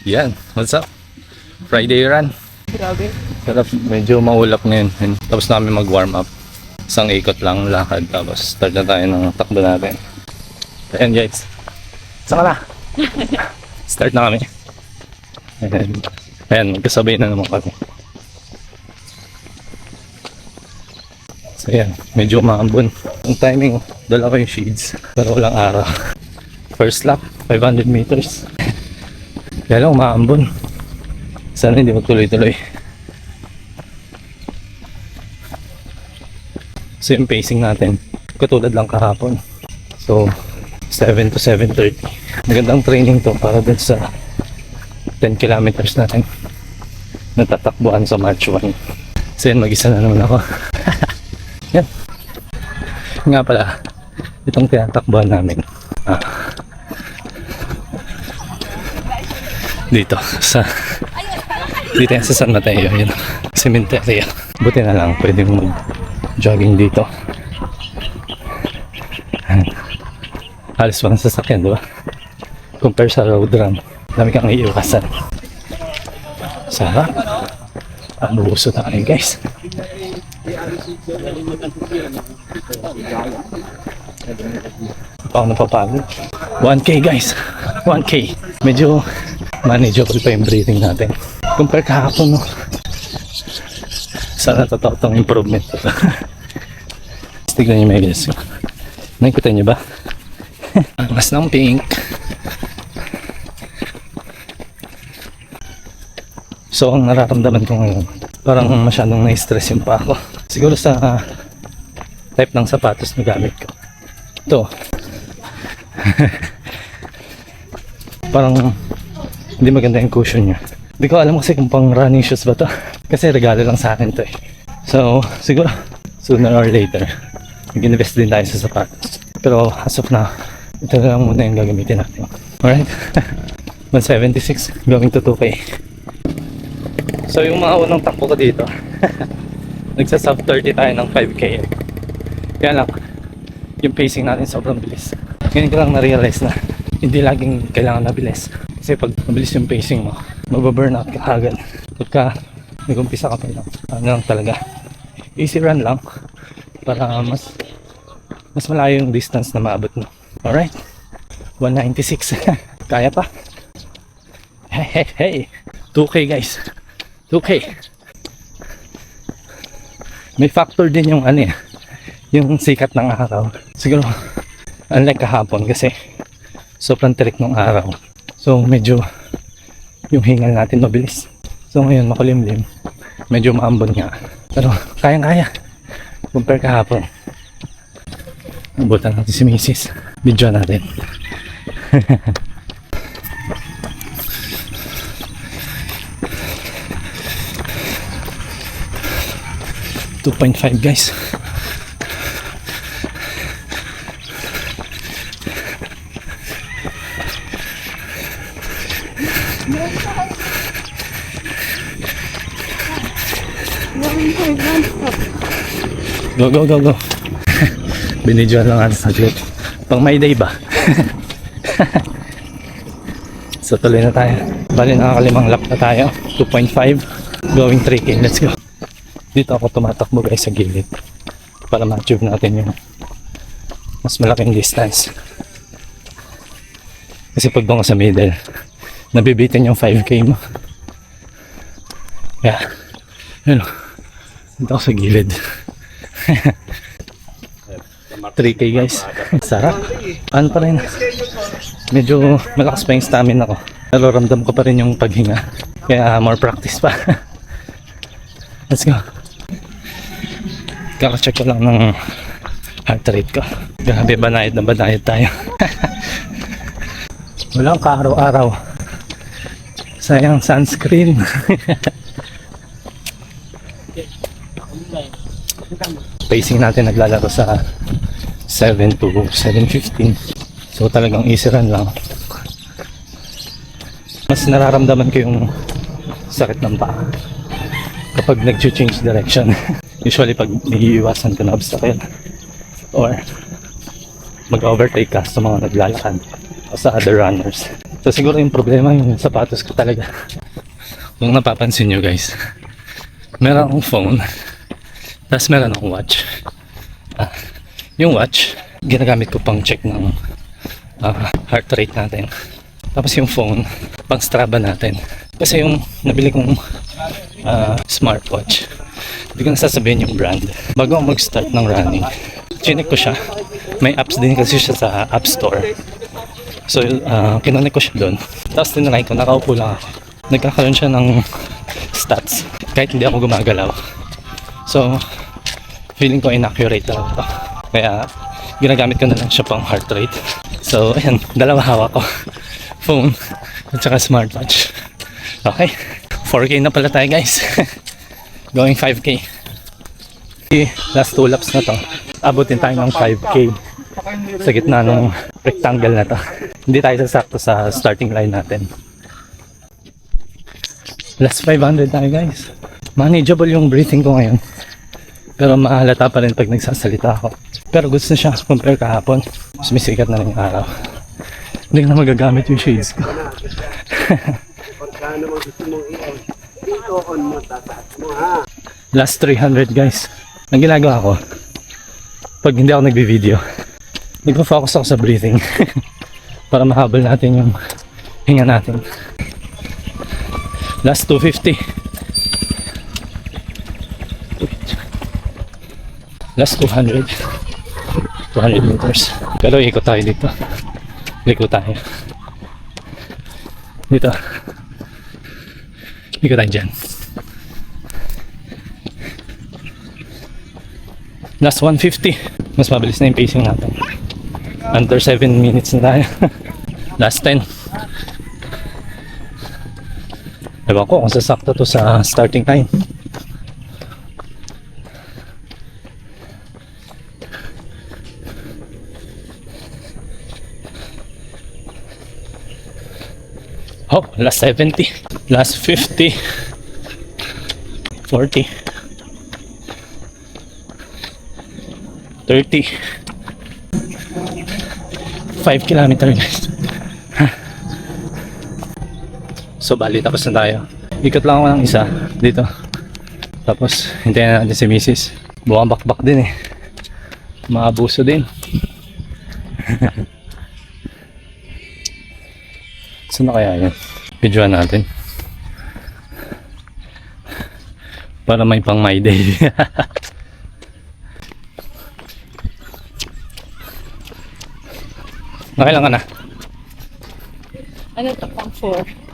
Yan, what's up? Friday run. Grabe. Sarap, medyo maulap ngayon. Tapos namin mag-warm up. Isang ikot lang lakad. Tapos start na tayo ng takbo natin. Ayan guys. Saan ka na? Start na kami. Ayan, magkasabay na naman kami. So ayan, medyo maambon. Ang timing, dala ko yung shades. Pero walang araw. First lap, 500 meters. Kaya lang, maambon. Sana hindi magtuloy-tuloy. So yung pacing natin, katulad lang kahapon. So, 7 to 7:30. Magandang training to para dun sa 10 kilometers natin natatakbuhan sa March 1. So yun, mag-isa na naman ako. Yan. Nga pala, itong tinatakbuhan namin. Dito yan sa San Mateo, yun. Cemetery. Buti na lang, pwede mo mag-jogging dito. Halos walang sasakyan, di ba? Compare sa road run, dami kang iiwasan. Sarap. Anuuso na kayo guys. Ako napapagod. 1K guys, 1K. Medyo manageable pa yung breathing natin compare kahapon, no? Sana totoo itong improvement. Tignan nyo may guys. Nakikita nyo ba? Mas ng pink. So ang nararamdaman ko ngayon, parang masyadong na-stress yung pa ako. Siguro sa type ng sapatos na gamit ko. Ito. Parang hindi maganda yung cushion niya. Hindi ko alam kasi kung pang running shoes ba to. Kasi regalo lang sa akin to eh. So siguro sooner or later mag-invest din tayo sa sapatos. Pero as of now, ito na lang muna yung gagamitin natin. Alright. 176 going to 2K. So yung mga unang takbo ko dito nagsa-sub 30 tayo ng 5K. Kaya lang yung pacing natin sobrang bilis. Ngayon ko lang na-realize na hindi laging kailangan na bilis. Kasi pag mabilis yung pacing mo, mababurnout ka agad. Pagka nag-umpisa ka pa lang, ano lang talaga, easy run lang para mas malayo yung distance na maabot mo. Alright, 196. Kaya pa. Hey 2K guys, 2K. May factor din yung ano yung sikat ng araw. Siguro unlike kahapon kasi sobrang tirik ng araw. So medyo yung hingal natin mabilis. So ngayon makulimlim, medyo maambon nga. Pero kayang-kaya compare kahapon. Abutan natin si Mrs. Video natin. 2.5 guys. Go. Binidyoan lang natin saglit. Pang may day ba? So tuloy na tayo. Bali nakakalimang lap na tayo. 2.5 going 3K. Let's go. Dito ako tumatakbo guys sa gilid para ma-achieve natin yung mas malaking distance. Kasi pag doon ka sa middle, nabibitin yung 5K mo. Yeah. Yun. Dito ako sa gilid. 3K guys. Sarap. Ano pa rin, medyo malakas pa yung stamina ko. Pero ramdam ko pa rin yung paghinga. Kaya more practice pa. Let's go. Kaka-check ko lang ng heart rate ko. Grabe, banayad na banayad tayo. Walang kaaraw-araw. Sayang sunscreen. Pacing natin naglalaro sa 7 to 7:15. So talagang easy run lang. Mas nararamdaman ko yung sakit ng paa kapag nag-change direction. Usually pag naiiwasan ka na obstacle or mag-overtake ka sa mga naglalakad, o sa other runners. So siguro yung problema yung sapatos ko talaga. Kung napapansin nyo guys, meron akong phone, tapos meron akong watch. Yung watch, ginagamit ko pang check ng heart rate natin. Tapos yung phone, pang Strava natin. Kasi yung nabili kong smartwatch, hindi ko nasasabihin yung brand. Bago ako mag-start ng running, chinek ko siya. May apps din kasi siya sa App Store. So, kinonek ko siya doon. Tapos tinry ko, nakaupo lang ako. Nagkakaroon siya ng stats kahit hindi ako gumagalaw. So, feeling ko inaccurate talaga ito. Kaya, ginagamit ko na lang siya pang heart rate. So, ayan, dalawa hawak ko. Phone at saka smartwatch. Okay, 4K na pala tayo guys. Going 5K. Last 2 laps na to. Abutin tayo ng 5K sa gitna ng rectangle na to. Hindi tayo sasakto sa starting line natin. Last 500 tayo guys. Manageable yung breathing ko ngayon. Pero mahalata pa rin pag nagsasalita ako. Pero goods na siya compare kahapon. Sumisikat na rin yung araw. Hindi na magagamit yung shades ko. Last 300 guys. Ang ginagawa ko, pag hindi ako nagbi-video, nagpo-focus ako sa breathing. Para mahabol natin yung hinga natin. Last 250. Last 200. 200 meters. Pero ikot tayo dito. Ikot tayo. Dito. Ikot tayo dyan. Last 150. Mas mabilis na yung pacing natin. Under 7 minutes na tayo. Last 10. Ewan ko kung sasakto to sa starting time. Oh, last 70. Last 50. 40. 30. 5 kilometer guys. So bali tapos na tayo. Ikot lang ako ng isa dito. Tapos hintayin na natin si Mrs. Buwang bakbak din eh. Maabuso din. Saan na kaya yun? Videoan natin. Para may pang my day. Nakailan ka na? Ano to, pang 4?